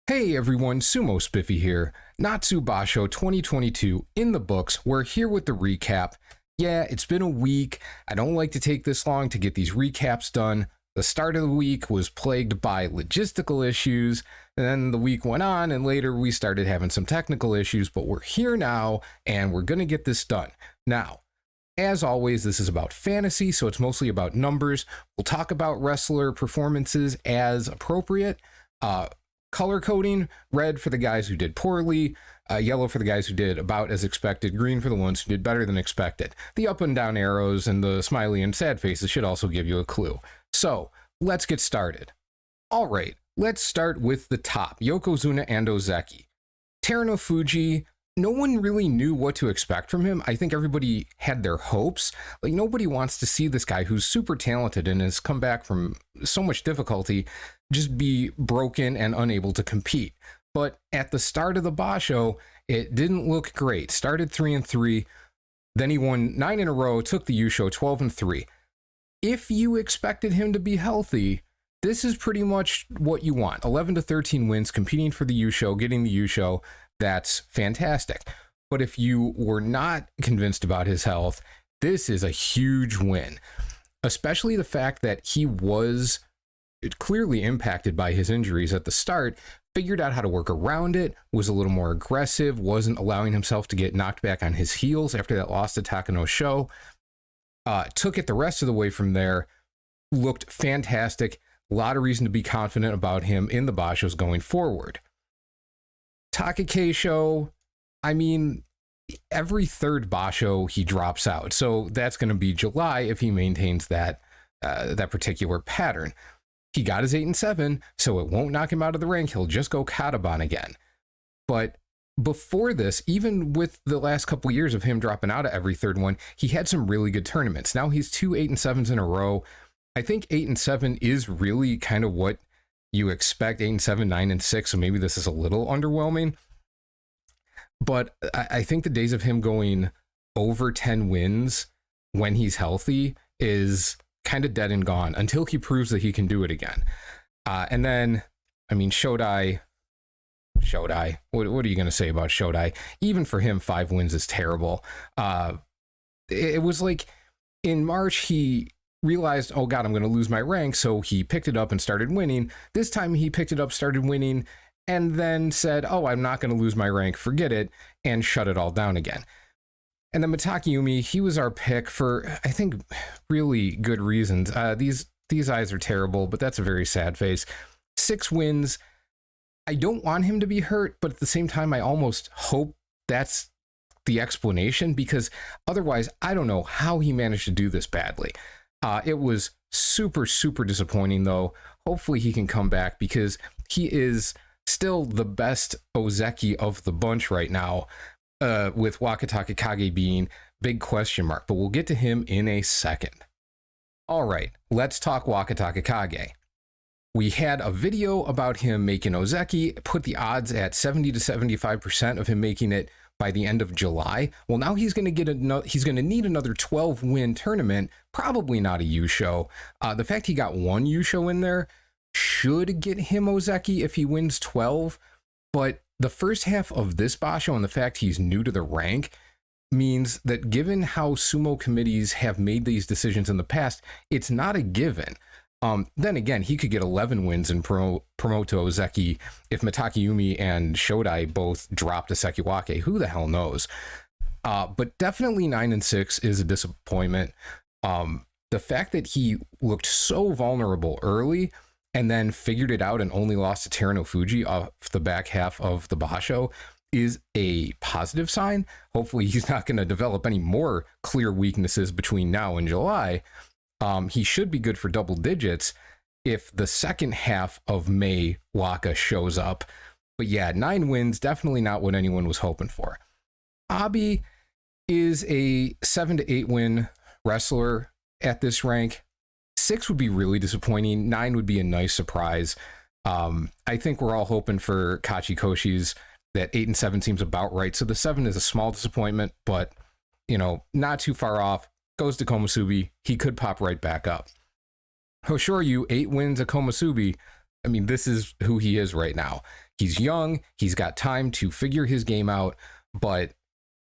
Hey everyone, Sumo Spiffy here. Natsu Basho 2022 in the books. We're here with the recap. Yeah, it's been a week. I don't like to take this long to get these recaps done. The start of the week was plagued by logistical issues, and then the week went on, and later we started having some technical issues, but we're here now, and we're going to get this done. Now, as always, this is about fantasy, so it's mostly about numbers. We'll talk about wrestler performances as appropriate. Color coding: red for the guys who did poorly, yellow for the guys who did about as expected, green for the ones who did better than expected. The up and down arrows and the smiley and sad faces should also give you a clue. So let's get started. All right, let's start with the top, Yokozuna and Ozeki. Takara Fuji, no one really knew what to expect from him. I think everybody had their hopes. Like, nobody wants to see this guy who's super talented and has come back from so much difficulty just be broken and unable to compete. But at the start of the basho, it didn't look great. Started 3-3, then he won 9 in a row, took the Yusho 12-3. If you expected him to be healthy, this is pretty much what you want. 11-13 wins, competing for the Yusho, getting the Yusho. That's fantastic. But if you were not convinced about his health, this is a huge win, especially the fact that he was clearly impacted by his injuries at the start, figured out how to work around it, was a little more aggressive, wasn't allowing himself to get knocked back on his heels after that loss to Takano show, took it the rest of the way from there, looked fantastic. A lot of reason to be confident about him in the bashos going forward. Takake show, I mean, every third basho he drops out, so that's going to be July if he maintains that particular pattern. He got his 8-7, so it won't knock him out of the rank. He'll just go Kataban again. But before this, even with the last couple years of him dropping out of every third one, he had some really good tournaments. Now he's 2 8-7s in a row. I think 8-7 is really kind of what you expect. 8-7, 9-6, so maybe this is a little underwhelming. But I think the days of him going over 10 wins when he's healthy is kind of dead and gone until he proves that he can do it again. And then, I mean, Shodai, what are you going to say about Shodai? Even for him, 5 wins is terrible. It was like in March, he realized, oh God, I'm going to lose my rank. So he picked it up and started winning. This time he picked it up, started winning, and then said, oh, I'm not going to lose my rank, forget it, and shut it all down again. And then Mitakeumi, he was our pick for, I think, really good reasons. These eyes are terrible, but that's a very sad face. 6 wins. I don't want him to be hurt, but at the same time, I almost hope that's the explanation, because otherwise, I don't know how he managed to do this badly. It was super, super disappointing, though. Hopefully he can come back, because he is still the best Ozeki of the bunch right now, with Wakataka Kage being big question mark, but we'll get to him in a second. All right, let's talk Wakataka Kage. We had a video about him making Ozeki, put the odds at 70 to 75% of him making it by the end of July. Well, now he's going to need another 12-win tournament, probably not a Yusho. The fact he got 1 Yusho in there should get him Ozeki if he wins 12, but the first half of this basho and the fact he's new to the rank means that, given how sumo committees have made these decisions in the past, it's not a given. Then again, he could get 11 wins and promote to Ozeki if Mitakeumi and Shodai both dropped a Sekiwake. Who the hell knows? But definitely 9-6 is a disappointment. The fact that he looked so vulnerable early and then figured it out and only lost to Tarano Fuji off the back half of the basho is a positive sign. Hopefully he's not going to develop any more clear weaknesses between now and July. He should be good for double digits if the second half of May Waka shows up. But yeah, 9 wins, definitely not what anyone was hoping for. Abi is a 7 to 8 win wrestler at this rank. 6 would be really disappointing. 9 would be a nice surprise. I think we're all hoping for Kachikoshi's. That 8-7 seems about right. So the 7 is a small disappointment, but, you know, not too far off. Goes to Komusubi. He could pop right back up. Hoshoryu, 8 wins at Komusubi. I mean, this is who he is right now. He's young, he's got time to figure his game out, but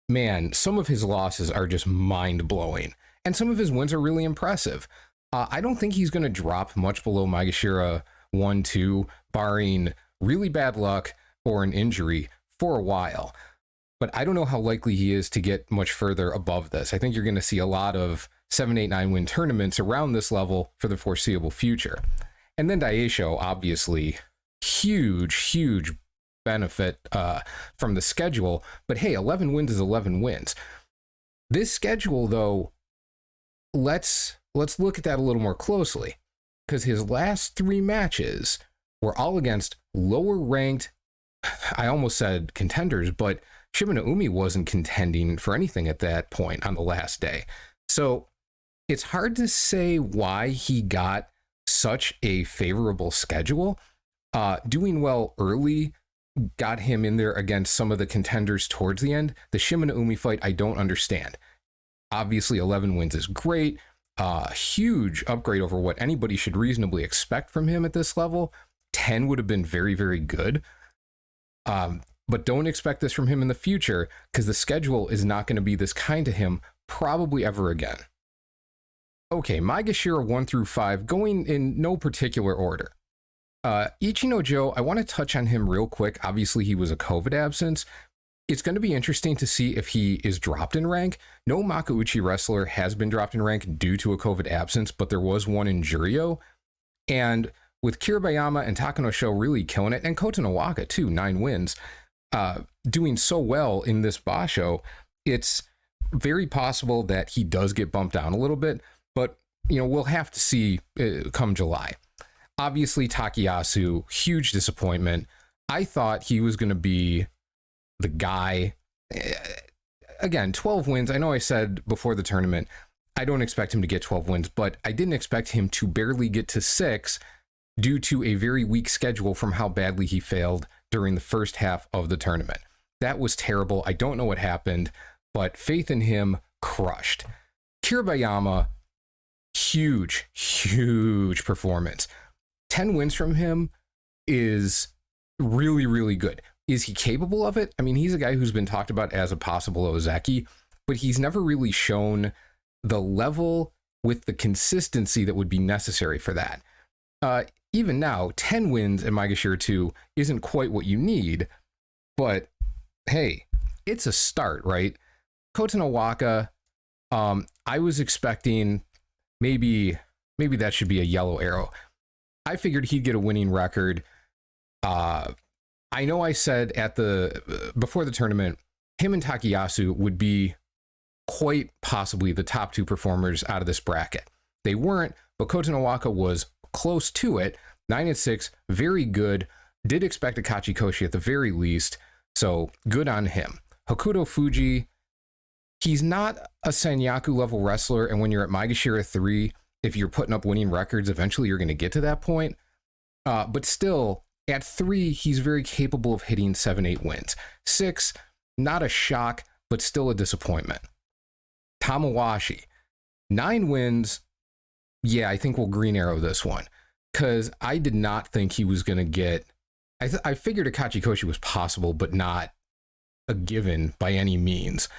man, some of his losses are just mind-blowing. And some of his wins are really impressive. I don't think he's going to drop much below Maegashira 1-2, barring really bad luck or an injury for a while. But I don't know how likely he is to get much further above this. I think you're going to see a lot of 7, 8, 9 win tournaments around this level for the foreseeable future. And then Daisho, obviously, huge benefit from the schedule. But hey, 11 wins is 11 wins. This schedule, though, let's look at that a little more closely, because his last 3 matches were all against lower ranked, I almost said contenders, but Shimano wasn't contending for anything at that point on the last day. So it's hard to say why he got such a favorable schedule. Doing well early got him in there against some of the contenders towards the end. The Shimano fight, I don't understand. Obviously, 11 wins is great. Huge upgrade over what anybody should reasonably expect from him at this level. 10 would have been very, very good. But don't expect this from him in the future, because the schedule is not going to be this kind to him probably ever again. Okay, Maegashira 1 through 5, going in no particular order. Ichinojo, I want to touch on him real quick. Obviously, he was a COVID absence. It's going to be interesting to see if he is dropped in rank. No Makuuchi wrestler has been dropped in rank due to a COVID absence, but there was one in Juryo. And with Kirabayama and Takanosho really killing it, and Kota Nowaka too, 9 wins, doing so well in this basho, it's very possible that he does get bumped down a little bit, but we'll have to see come July. Obviously, Takayasu, huge disappointment. I thought he was going to be the guy. Again, 12 wins. I know I said before the tournament, I don't expect him to get 12 wins, but I didn't expect him to barely get to 6 due to a very weak schedule from how badly he failed during the first half of the tournament. That was terrible. I don't know what happened, but faith in him crushed. Kirabayama, huge performance. 10 wins from him is really, really good. Is he capable of it? I mean, he's a guy who's been talked about as a possible Ozeki, but he's never really shown the level with the consistency that would be necessary for that. Even now, 10 wins in Maegashira 2 isn't quite what you need, but hey, it's a start, right? Kota Nowaka, I was expecting maybe that should be a yellow arrow. I figured he'd get a winning record. I know I said before the tournament, him and Takayasu would be quite possibly the top 2 performers out of this bracket. They weren't, but Kota Nowaka was close to it. 9-6, very good. Did expect a Kachikoshi at the very least, so good on him. Hokuto Fuji, he's not a Senyaku level wrestler, and when you're at Maegashira 3, if you're putting up winning records, eventually you're going to get to that point. But still, at 3, he's very capable of hitting 7, 8 wins. 6, not a shock, but still a disappointment. Tamawashi, 9 wins. Yeah, I think we'll green arrow this one, because I did not think he was going to get... I figured a Kachikoshi was possible, but not a given by any means.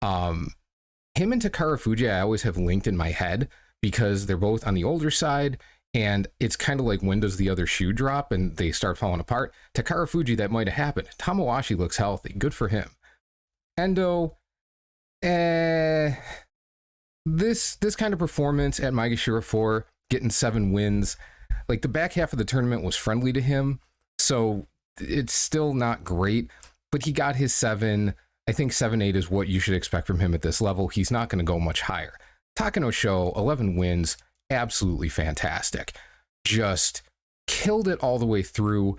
Him and Takara Fuji, I always have linked in my head, because they're both on the older side, and it's kind of like, when does the other shoe drop and they start falling apart? Takara Fuji, that might have happened. Tamawashi looks healthy. Good for him. Endo, this kind of performance at Maegashira 4, getting 7 wins, like the back half of the tournament was friendly to him, so it's still not great, but he got his 7. I think 7-8 is what you should expect from him at this level. He's not going to go much higher. Takanosho, 11 wins, absolutely fantastic. Just killed it all the way through.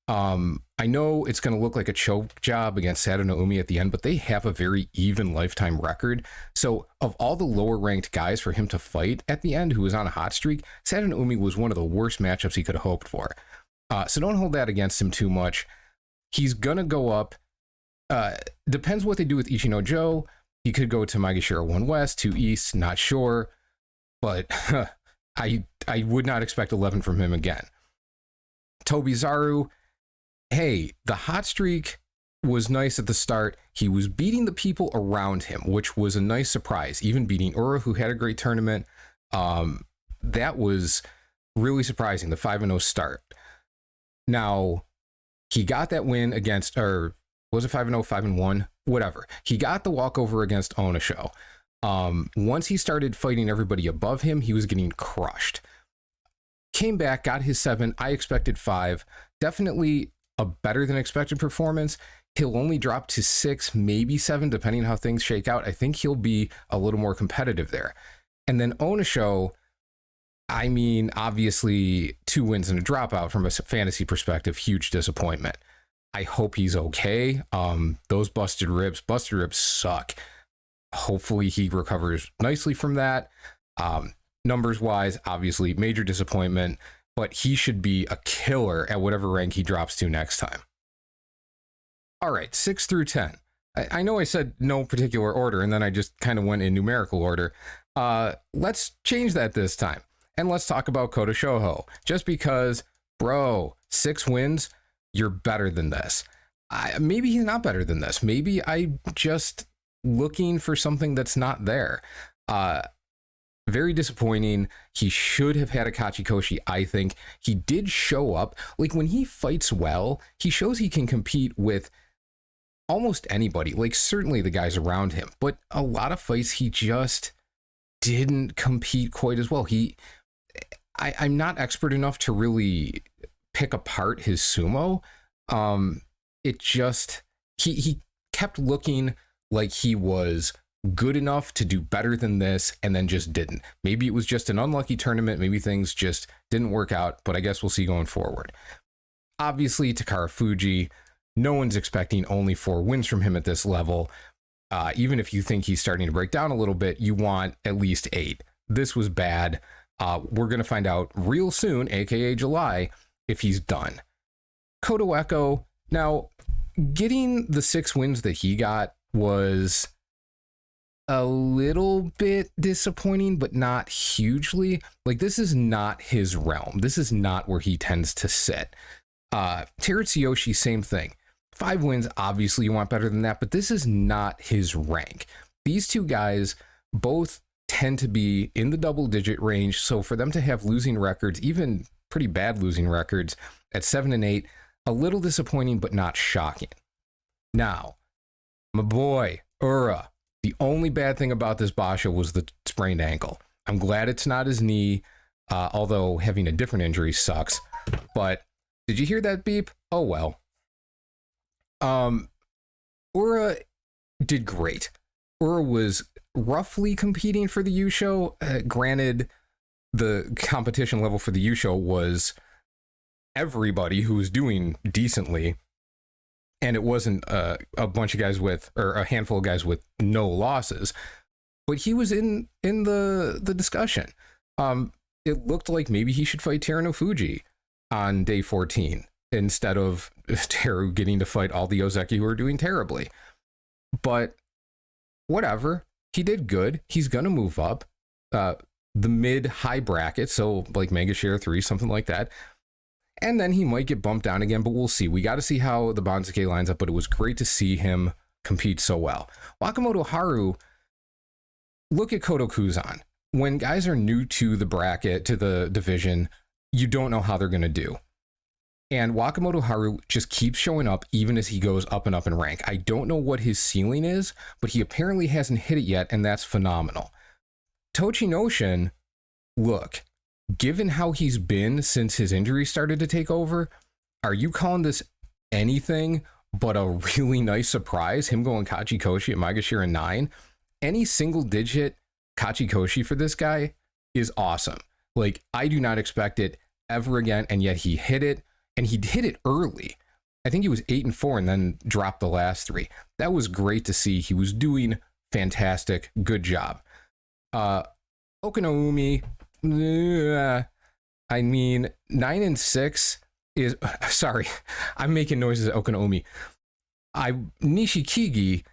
I know it's going to look like a choke job against Saturnalumi at the end, but they have a very even lifetime record. So of all the lower ranked guys for him to fight at the end, who was on a hot streak, Saturnalumi was one of the worst matchups he could have hoped for. So don't hold that against him too much. He's going to go up. Depends what they do with Ichinojo. He could go to Maegashira 1 West, 2 East, not sure. But I would not expect 11 from him again. Toby Zaru, hey, the hot streak was nice at the start. He was beating the people around him, which was a nice surprise. Even beating Ura, who had a great tournament. That was really surprising, the 5-0 start. Now, he got that win against, or was it 5-0, 5-1? Whatever. He got the walkover against Onisho. Once he started fighting everybody above him, he was getting crushed. Came back, got his 7. I expected 5. Definitely a better than expected performance. He'll only drop to 6, maybe 7, depending on how things shake out. I think he'll be a little more competitive there. And then Onisho, I mean, obviously 2 wins and a dropout from a fantasy perspective, huge disappointment. I hope he's okay. Those busted ribs suck. Hopefully he recovers nicely from that. Numbers wise, obviously major disappointment, but he should be a killer at whatever rank he drops to next time. All right, 6 through 10. I know I said no particular order, and then I just kind of went in numerical order. Let's change that this time. And let's talk about Kota Shoho. Just because, bro, 6 wins, you're better than this. Maybe he's not better than this. Maybe I'm just looking for something that's not there. Very disappointing. He should have had a Kachikoshi, I think. He did show up. Like, when he fights well, he shows he can compete with almost anybody. Like, certainly the guys around him. But a lot of fights, he just didn't compete quite as well. I'm not expert enough to really pick apart his sumo. He kept looking like he was good enough to do better than this, and then just didn't. Maybe it was just an unlucky tournament. Maybe things just didn't work out, but I guess we'll see going forward. Obviously, Takara Fuji, no one's expecting only 4 wins from him at this level. Even if you think he's starting to break down a little bit, you want at least 8. This was bad. We're going to find out real soon, aka July, if he's done. Koto Echo, now, getting the 6 wins that he got was a little bit disappointing, but not hugely. Like, this is not his realm. This is not where he tends to sit. Terutsuyoshi, same thing. 5 wins, obviously you want better than that, but this is not his rank. These 2 guys both tend to be in the double-digit range, so for them to have losing records, even pretty bad losing records, at 7 and 8, a little disappointing, but not shocking. Now, my boy, Ura. The only bad thing about this basho was the sprained ankle. I'm glad it's not his knee, although having a different injury sucks. But did you hear that beep? Oh, well. Ura did great. Ura was roughly competing for the Yusho. Granted, the competition level for the Yusho was everybody who was doing decently. And it wasn't a bunch of guys with, or a handful of guys with no losses, but he was in the discussion. It looked like maybe he should fight Tarano Fuji on day 14 instead of Teru getting to fight all the Ozeki who are doing terribly. But whatever, he did good. He's gonna move up the mid-high bracket, so like Mega Share 3, something like that. And then he might get bumped down again, but we'll see. We got to see how the Banzuke lines up, but it was great to see him compete so well. Wakamoto Haru, look at Koto Kuzan. When guys are new to the bracket, to the division, you don't know how they're going to do. And Wakamoto Haru just keeps showing up even as he goes up and up in rank. I don't know what his ceiling is, but he apparently hasn't hit it yet, and that's phenomenal. Tochinoshin, look, given how he's been since his injury started to take over, are you calling this anything but a really nice surprise? Him going Kachikoshi at Maegashira 9? Any single digit Kachikoshi for this guy is awesome. Like, I do not expect it ever again, and yet he hit it, and he hit it early. I think he was 8 and 4 and then dropped the last 3. That was great to see. He was doing fantastic. Good job. Okinaumi, I mean, 9 and 6 is, sorry, I'm making noises at Okinaumi. Nishikigi,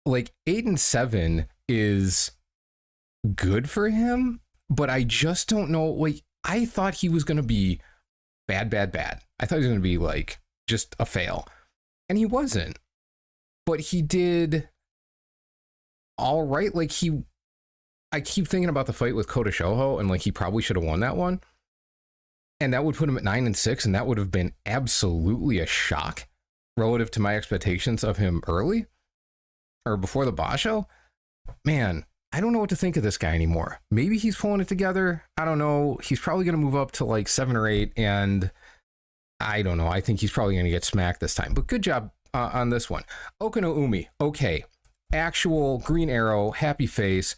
like 8 and 7 is good for him, but I just don't know. Like, I thought he was going to be bad. I thought he was going to be like just a fail. And he wasn't. But he did all right. Like I keep thinking about the fight with Kota Shoho, and like he probably should have won that one. And that would put him at 9-6, and that would have been absolutely a shock relative to my expectations of him early or before the basho. Man, I don't know what to think of this guy anymore. Maybe he's pulling it together. I don't know. He's probably going to move up to like 7 or 8, and I don't know. I think he's probably going to get smacked this time. But good job on this one. Okano Umi. Okay. Actual green arrow, happy face.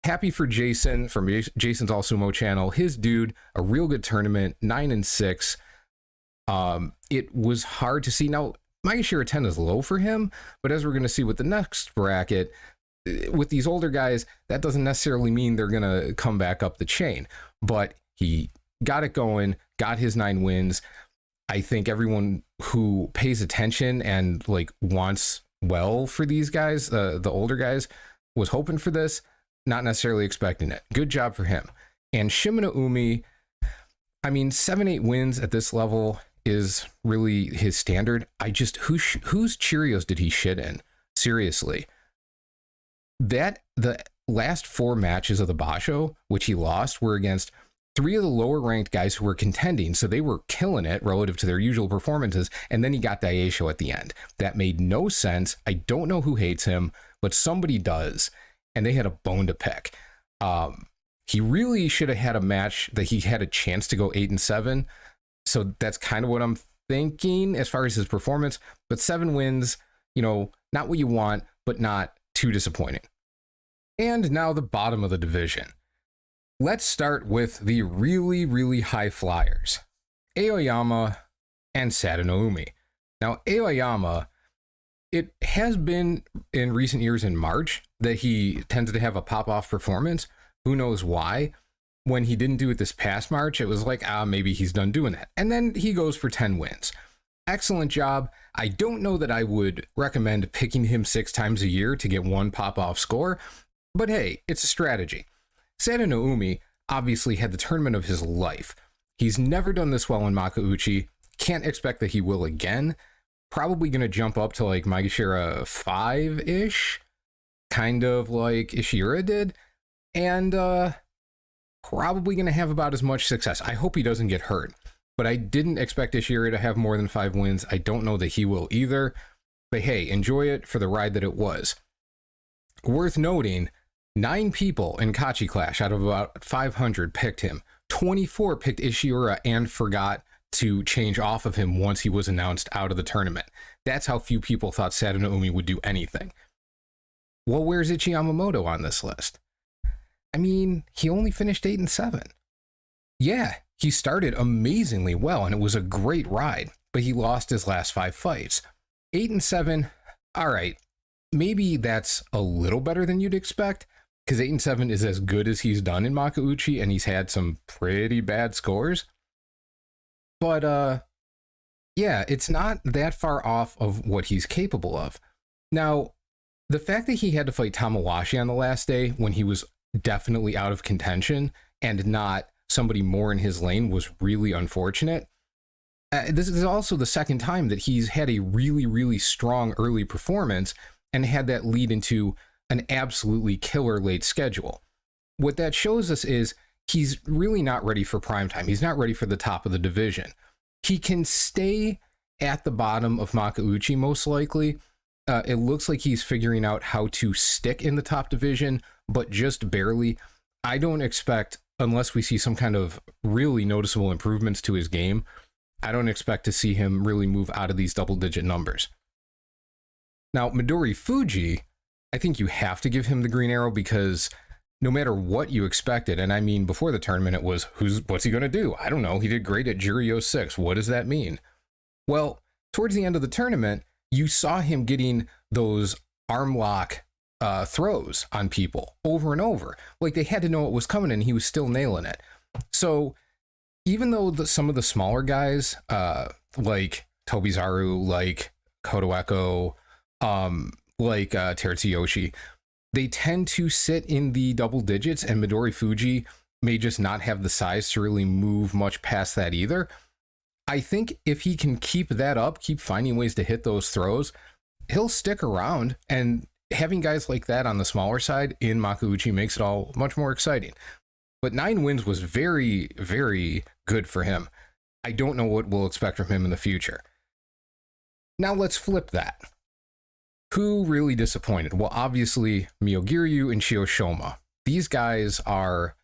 Happy for Jason from Jason's All Sumo channel. His dude, a real good tournament, 9-6. It was hard to see. Now, Maegashira 10 is low for him, but as we're going to see with the next bracket, with these older guys, that doesn't necessarily mean they're going to come back up the chain. But he got it going, got his 9 wins. I think everyone who pays attention and like wants well for these guys, the older guys, was hoping for this. Not necessarily expecting it. Good job for him. And Shimano Umi, I mean, 7-8 wins at this level is really his standard. Whose Cheerios did he shit in? Seriously. The last 4 matches of the basho, which he lost, were against 3 of the lower ranked guys who were contending. So they were killing it relative to their usual performances. And then he got Daisho at the end. That made no sense. I don't know who hates him, but somebody does. And they had a bone to pick. He really should have had a match that he had a chance to go 8-7. So that's kind of what I'm thinking as far as his performance. But 7 wins, not what you want, but not too disappointing. And now the bottom of the division. Let's start with the really, really high flyers. Aoyama and Saturnalumi. Now, Aoyama, it has been in recent years in March that he tends to have a pop-off performance. Who knows why? When he didn't do it this past March, it was like, maybe he's done doing that. And then he goes for 10 wins. Excellent job. I don't know that I would recommend picking him 6 times a year to get one pop-off score, but hey, it's a strategy. Saturnalumi obviously had the tournament of his life. He's never done this well in Makuuchi. Can't expect that he will again. Probably going to jump up to like Maegashira 5-ish, kind of like Ishihara did, and probably going to have about as much success. I hope he doesn't get hurt, but I didn't expect Ishihara to have more than 5 wins. I don't know that he will either, but hey, enjoy it for the ride that it was. Worth noting, 9 people in Kachi Clash out of about 500 picked him. 24 picked Ishihara and forgot to change off of him once he was announced out of the tournament. That's how few people thought Saturnalumi would do anything. Well, where's Ichi Yamamoto on this list? I mean, he only finished 8-7. Yeah, he started amazingly well, and it was a great ride, but he lost his last 5 fights. 8-7, all right, maybe that's a little better than you'd expect, because 8-7 is as good as he's done in Makuuchi, and he's had some pretty bad scores. But, yeah, it's not that far off of what he's capable of. Now, the fact that he had to fight Tamawashi on the last day when he was definitely out of contention and not somebody more in his lane was really unfortunate. This is also the second time that he's had a really, really strong early performance and had that lead into an absolutely killer late schedule. What that shows us is he's really not ready for prime time. He's not ready for the top of the division. He can stay at the bottom of Makuuchi most likely. It looks like he's figuring out how to stick in the top division, but just barely. I don't expect, unless we see some kind of really noticeable improvements to his game, I don't expect to see him really move out of these double-digit numbers. Now, Midori Fuji, I think you have to give him the green arrow because no matter what you expected, and I mean before the tournament it was, what's he going to do? I don't know. He did great at Juryo 6. What does that mean? Well, towards the end of the tournament, you saw him getting those arm lock throws on people over and over. Like they had to know it was coming and he was still nailing it. So even though some of the smaller guys, like Toby Zaru, like Kotoeko, like Terutsuyoshi, they tend to sit in the double digits, and Midori Fuji may just not have the size to really move much past that either. I think if he can keep that up, keep finding ways to hit those throws, he'll stick around. And having guys like that on the smaller side in Makuuchi makes it all much more exciting. But 9 wins was very, very good for him. I don't know what we'll expect from him in the future. Now let's flip that. Who really disappointed? Well, obviously, Myogiryu and Shioshoma. These guys are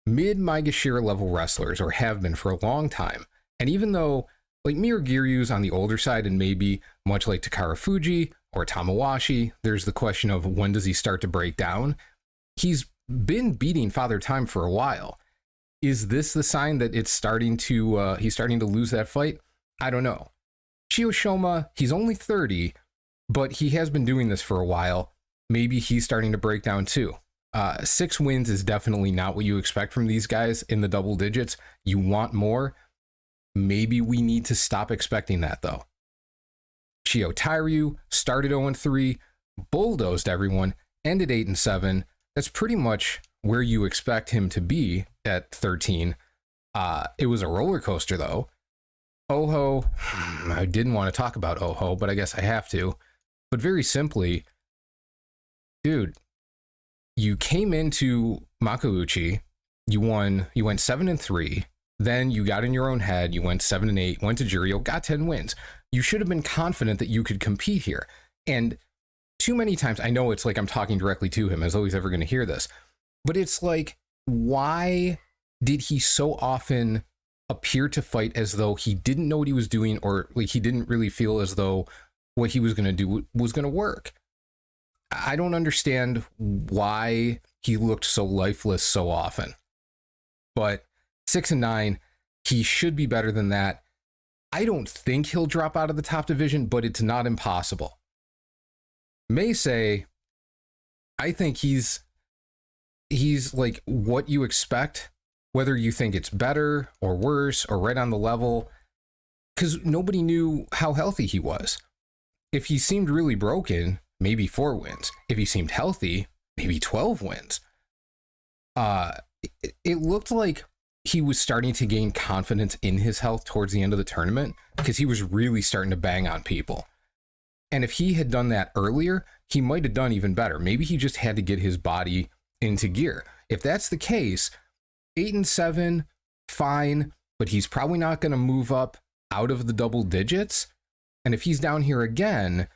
mid-Maegashira level wrestlers, or have been for a long time. And even though, like, Myogiryu's on the older side, and maybe much like Takara Fuji or Tamawashi, there's the question of when does he start to break down? He's been beating Father Time for a while. Is this the sign that it's starting to he's starting to lose that fight? I don't know. Shioshoma, he's only 30, but he has been doing this for a while. Maybe he's starting to break down too. 6 wins is definitely not what you expect from these guys in the double digits. You want more. Maybe we need to stop expecting that though. Shio Tairyu started 0-3, bulldozed everyone, ended 8-7. That's pretty much where you expect him to be at 13. It was a roller coaster though. Oho, I didn't want to talk about Oho, but I guess I have to. But very simply, dude, you came into Makuuchi, you went 7-3, then you got in your own head, you went 7-8, went to Juryo, got 10 wins. You should have been confident that you could compete here. And too many times, I know it's like I'm talking directly to him, as though he's ever going to hear this, but it's like, why did he so often appear to fight as though he didn't know what he was doing, or like he didn't really feel as though what he was going to do was going to work? I don't understand why he looked so lifeless so often. But 6-9, he should be better than that. I don't think he'll drop out of the top division, but it's not impossible. Meisei, I think he's like what you expect, whether you think it's better or worse or right on the level, because nobody knew how healthy he was. If he seemed really broken, maybe 4 wins. If he seemed healthy, maybe 12 wins. It looked like he was starting to gain confidence in his health towards the end of the tournament, because he was really starting to bang on people. And if he had done that earlier, he might have done even better. Maybe he just had to get his body into gear. If that's the case, 8-7, fine, but he's probably not going to move up out of the double digits. And if he's down here again,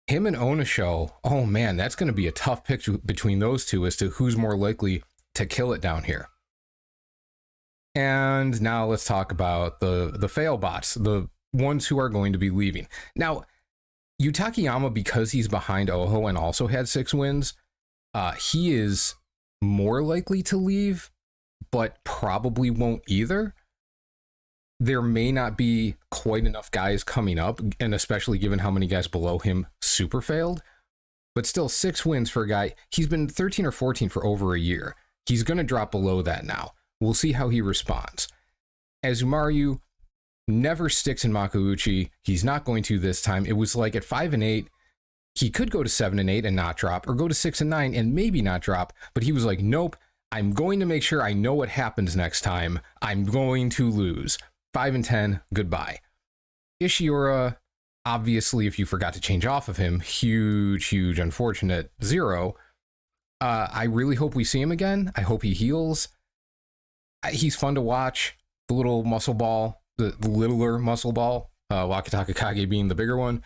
him and Onisho, oh man, that's going to be a tough pick between those two as to who's more likely to kill it down here. And now let's talk about the fail bots, the ones who are going to be leaving. Now, Yutakiyama, because he's behind Oho and also had 6 wins, he is more likely to leave, but probably won't either. There may not be quite enough guys coming up, and especially given how many guys below him super failed. But still, 6 wins for a guy. He's been 13 or 14 for over a year. He's going to drop below that now. We'll see how he responds. Azumaru never sticks in Makuuchi. He's not going to this time. It was like at 5-8, he could go to 7-8 and not drop, or go to 6-9 and maybe not drop. But he was like, nope, I'm going to make sure I know what happens next time. I'm going to lose. 5-10, goodbye. Ishiura, obviously, if you forgot to change off of him, huge, unfortunate 0. I really hope we see him again. I hope he heals. He's fun to watch. The little muscle ball, the littler muscle ball, Wakataka Kage being the bigger one.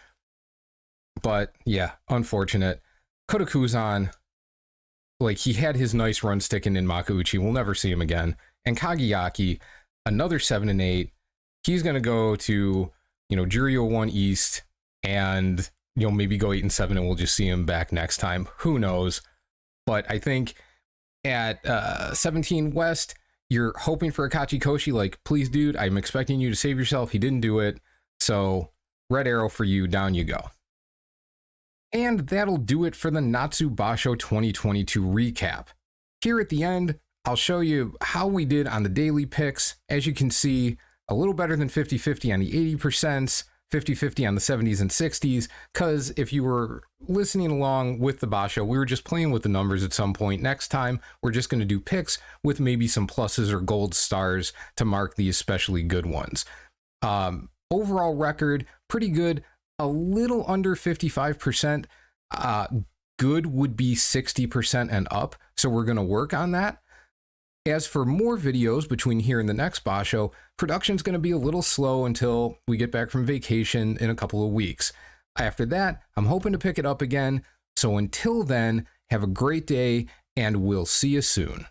But yeah, unfortunate. Kodakuzan, like, he had his nice run sticking in Makuuchi. We'll never see him again. And Kageyaki, another 7-8. He's going to go to, Juryo 1 East and, maybe go 8-7 and we'll just see him back next time. Who knows? But I think at 17 West, you're hoping for Akachi Koshi. Like, please, dude, I'm expecting you to save yourself. He didn't do it. So red arrow for you. Down you go. And that'll do it for the Natsu Basho 2022 recap. Here at the end, I'll show you how we did on the daily picks. As you can see, a little better than 50-50 on the 80%, 50-50 on the 70s and 60s, because if you were listening along with the Basho, we were just playing with the numbers at some point. Next time, we're just going to do picks with maybe some pluses or gold stars to mark the especially good ones. Overall record, pretty good, a little under 55%. Good would be 60% and up. So we're going to work on that. As for more videos between here and the next basho, production's going to be a little slow until we get back from vacation in a couple of weeks. After that, I'm hoping to pick it up again. So until then, have a great day, and we'll see you soon.